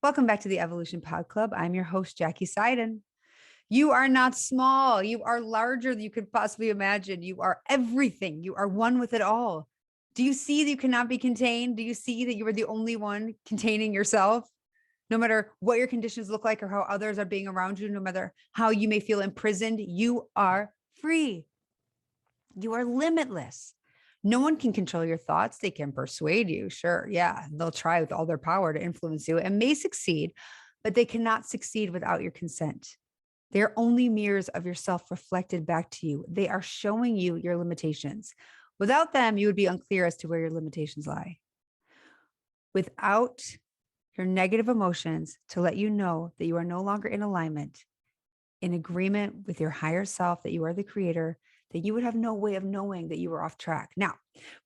Welcome back to the Evolution Podclub. I'm your host, Jackie Seiden. You are not small. You are larger than you could possibly imagine. You are everything. You are one with it all. Do you see that you cannot be contained? Do you see that you are the only one containing yourself? No matter what your conditions look like or how others are being around you, no matter how you may feel imprisoned, you are free. You are limitless. No one can control your thoughts. They can persuade you. Sure. Yeah. They'll try with all their power to influence you and may succeed, but they cannot succeed without your consent. They're only mirrors of yourself reflected back to you. They are showing you your limitations. Without them, you would be unclear as to where your limitations lie. Without your negative emotions to let you know that you are no longer in alignment, in agreement with your higher self, that you are the creator, then you would have no way of knowing that you were off track. Now,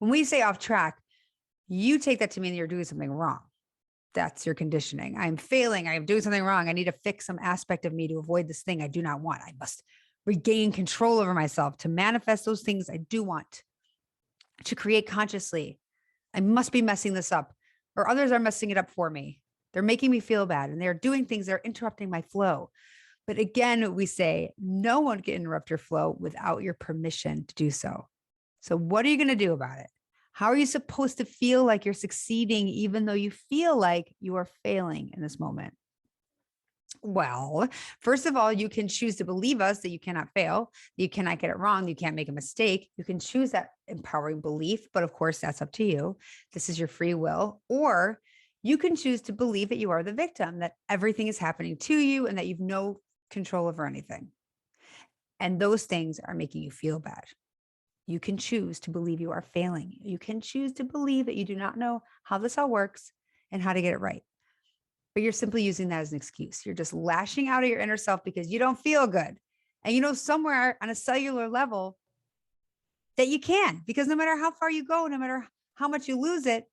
when we say off track, you take that to mean that you're doing something wrong. That's your conditioning. I'm failing. I am doing something wrong. I need to fix some aspect of me to avoid this thing I do not want. I must regain control over myself to manifest those things I do want, to create consciously. I must be messing this up, or others are messing it up for me. They're making me feel bad, and they're doing things that are interrupting my flow. But again, we say no one can interrupt your flow without your permission to do so. So what are you going to do about it? How are you supposed to feel like you're succeeding, even though you feel like you are failing in this moment? Well, first of all, you can choose to believe us that you cannot fail, you cannot get it wrong, you can't make a mistake. You can choose that empowering belief, but of course, that's up to you. This is your free will. Or you can choose to believe that you are the victim, that everything is happening to you and that you've no control over anything. And those things are making you feel bad. You can choose to believe you are failing. You can choose to believe that you do not know how this all works and how to get it right. But you're simply using that as an excuse. You're just lashing out at your inner self because you don't feel good. And you know, somewhere on a cellular level that you can, because no matter how far you go, no matter how much you lose it,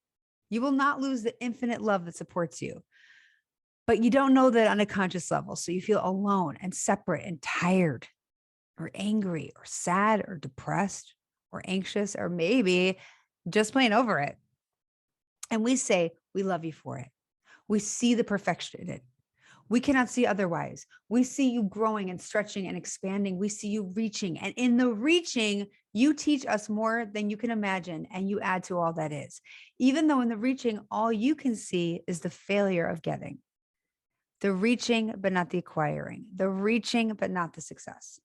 you will not lose the infinite love that supports you. But you don't know that on a conscious level. So you feel alone and separate and tired or angry or sad or depressed or anxious or maybe just plain over it. And we say, we love you for it. We see the perfection in it. We cannot see otherwise. We see you growing and stretching and expanding. We see you reaching. And in the reaching, you teach us more than you can imagine. And you add to all that is. Even though in the reaching, all you can see is the failure of getting. The reaching, but not the acquiring. The reaching, but not the success.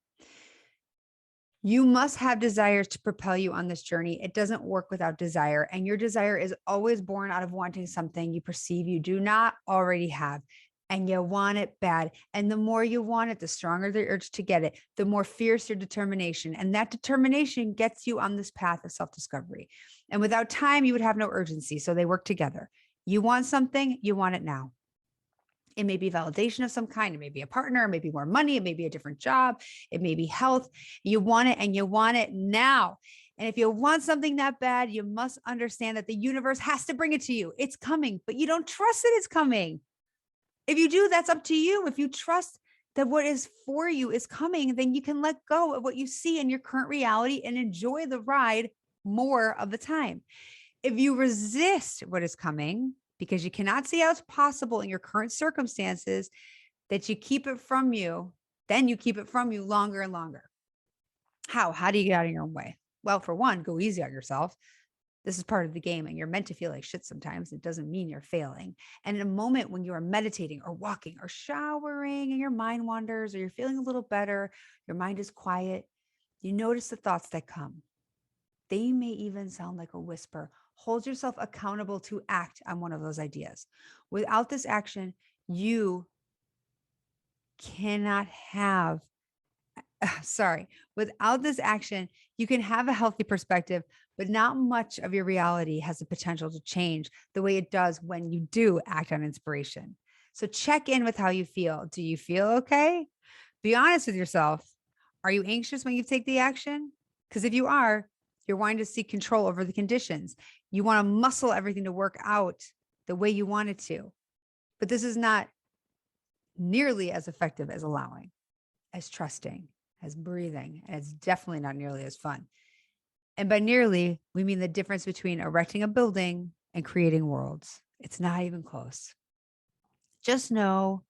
You must have desires to propel you on this journey. It doesn't work without desire. And your desire is always born out of wanting something you perceive you do not already have. And you want it bad. And the more you want it, the stronger the urge to get it, the more fierce your determination. And that determination gets you on this path of self-discovery. And without time, you would have no urgency. So they work together. You want something, you want it now. It may be validation of some kind. It may be a partner, it may be more money, it may be a different job, it may be health. You want it and you want it now. And if you want something that bad, you must understand that the universe has to bring it to you. It's coming, but you don't trust that it's coming. If you do, that's up to you. If you trust that what is for you is coming, then you can let go of what you see in your current reality and enjoy the ride more of the time. If you resist what is coming, because you cannot see how it's possible in your current circumstances, that you keep it from you, then you keep it from you longer and longer. How? How do you get out of your own way? Well, for one, go easy on yourself. This is part of the game and you're meant to feel like shit sometimes. It doesn't mean you're failing. And in a moment when you are meditating or walking or showering and your mind wanders or you're feeling a little better, your mind is quiet, you notice the thoughts that come. They may even sound like a whisper. Hold yourself accountable to act on one of those ideas. Without this action, you cannot have, without this action, you can have a healthy perspective, but not much of your reality has the potential to change the way it does when you do act on inspiration. So check in with how you feel. Do you feel okay? Be honest with yourself. Are you anxious when you take the action? Because if you are, you're wanting to seek control over the conditions. You want to muscle everything to work out the way you want it to. But this is not nearly as effective as allowing, as trusting, as breathing. And it's definitely not nearly as fun. And by nearly, we mean the difference between erecting a building and creating worlds. It's not even close. Just know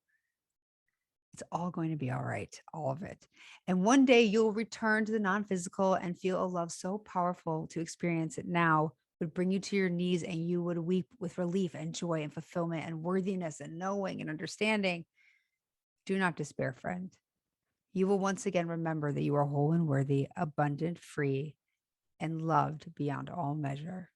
it's all going to be all right, all of it. And one day you'll return to the non physical and feel a love so powerful to experience it now would bring you to your knees and you would weep with relief and joy and fulfillment and worthiness and knowing and understanding. Do not despair, friend. You will once again remember that you are whole and worthy, abundant, free, and loved beyond all measure.